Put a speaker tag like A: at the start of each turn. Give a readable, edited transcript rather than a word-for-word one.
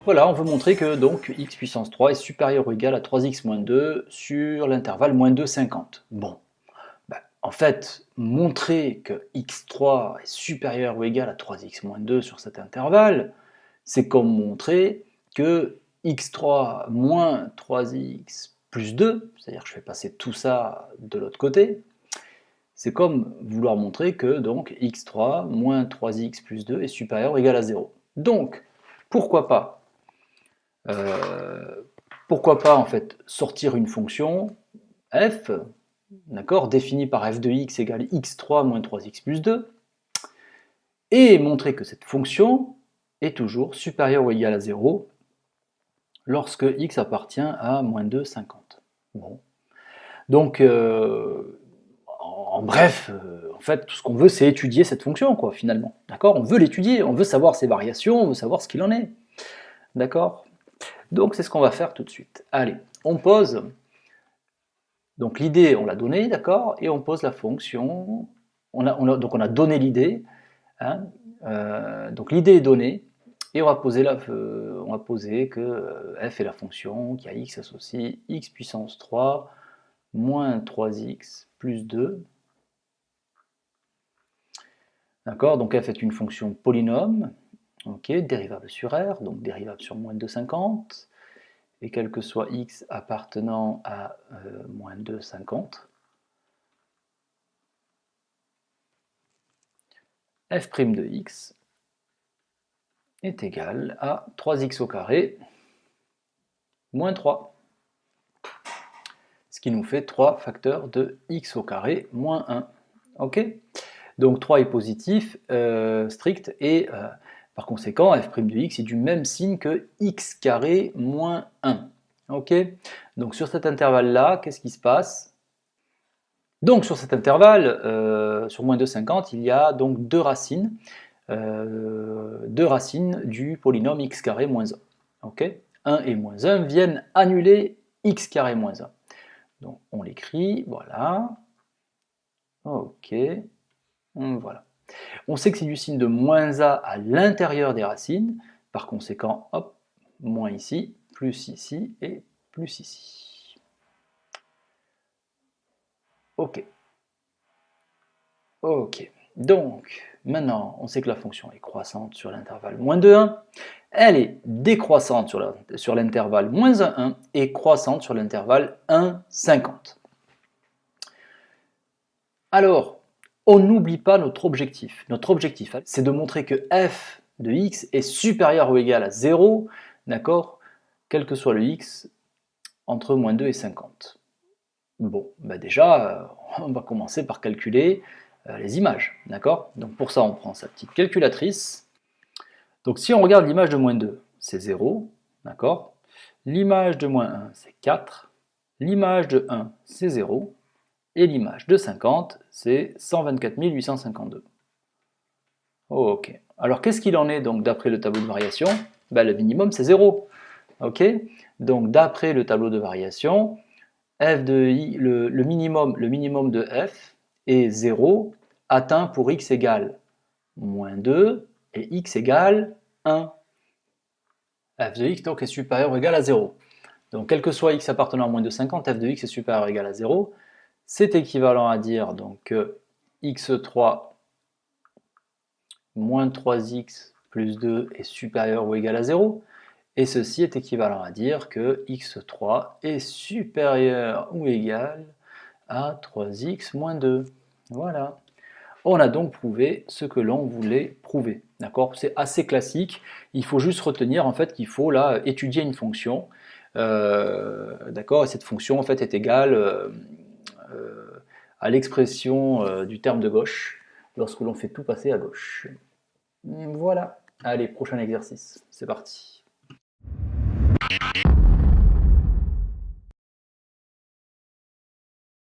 A: Voilà, on veut montrer que donc x puissance 3 est supérieur ou égal à 3x moins 2 sur l'intervalle moins 2, 50. Bon, en fait, montrer que x3 est supérieur ou égal à 3x moins 2 sur cet intervalle, c'est comme montrer que x3 moins 3x plus 2, c'est-à-dire que je fais passer tout ça de l'autre côté, c'est comme vouloir montrer que donc x3 moins 3x plus 2 est supérieur ou égal à 0. Donc, pourquoi pas en fait sortir une fonction f, d'accord, définie par f de x égale x3 moins 3x plus 2, et montrer que cette fonction est toujours supérieure ou égale à 0 lorsque x appartient à moins 2, 50. Bon. Donc, en bref, en fait, tout ce qu'on veut, c'est étudier cette fonction, quoi, finalement. D'accord? On veut l'étudier, on veut savoir ses variations, on veut savoir ce qu'il en est. D'accord? Donc, c'est ce qu'on va faire tout de suite. Allez, on pose. Donc, l'idée, on l'a donnée, d'accord? Et on pose la fonction. Donc, on a donné l'idée. Hein, donc, l'idée est donnée. Et on va poser que f est la fonction qui a x associe x puissance 3 moins 3x plus 2. D'accord, donc f est une fonction polynôme, ok, dérivable sur r, donc dérivable sur moins 2,50, et quel que soit x appartenant à moins 2,50, f' de x est égal à 3x au carré moins 3, ce qui nous fait 3 facteurs de x au carré moins 1. Ok, donc 3 est positif, strict, et par conséquent, f' de x est du même signe que x carré moins 1. Ok, donc sur cet intervalle-là, qu'est-ce qui se passe? Donc sur cet intervalle, sur moins 2,50, il y a donc deux racines du polynôme x carré moins 1. Ok, 1 et moins 1 viennent annuler x carré moins 1. Donc on l'écrit, voilà. Ok, voilà. On sait que c'est du signe de moins a à l'intérieur des racines, par conséquent, hop, moins ici et plus ici. Ok. Ok. Donc, maintenant, on sait que la fonction est croissante sur l'intervalle moins 2, 1. Elle est décroissante sur l'intervalle moins 1, 1 et croissante sur l'intervalle 1, 50. Alors, on n'oublie pas notre objectif. Notre objectif, c'est de montrer que f de x est supérieur ou égal à 0, d'accord, quel que soit le x entre moins 2 et 50. Bon, déjà, on va commencer par calculer les images, d'accord? Donc pour ça, on prend sa petite calculatrice. Donc si on regarde l'image de moins 2, c'est 0, d'accord? L'image de moins 1, c'est 4. L'image de 1, c'est 0. Et l'image de 50, c'est 124 852. Ok. Alors qu'est-ce qu'il en est donc d'après le tableau de variation? Le minimum, c'est 0. Ok. Donc d'après le tableau de variation, f de i, le minimum de f est 0, atteint pour x égale moins 2 et x égale 1. f de x donc est supérieur ou égal à 0. Donc quel que soit x appartenant à moins de 50, f de x est supérieur ou égal à 0. C'est équivalent à dire donc que x3 moins 3x plus 2 est supérieur ou égal à 0. Et ceci est équivalent à dire que x3 est supérieur ou égal à 3x moins 2. Voilà. On a donc prouvé ce que l'on voulait prouver. D'accord? C'est assez classique. Il faut juste retenir en fait qu'il faut là étudier une fonction. D'accord? Et cette fonction en fait est égale à l'expression du terme de gauche lorsque l'on fait tout passer à gauche. Voilà. Allez, prochain exercice. C'est parti.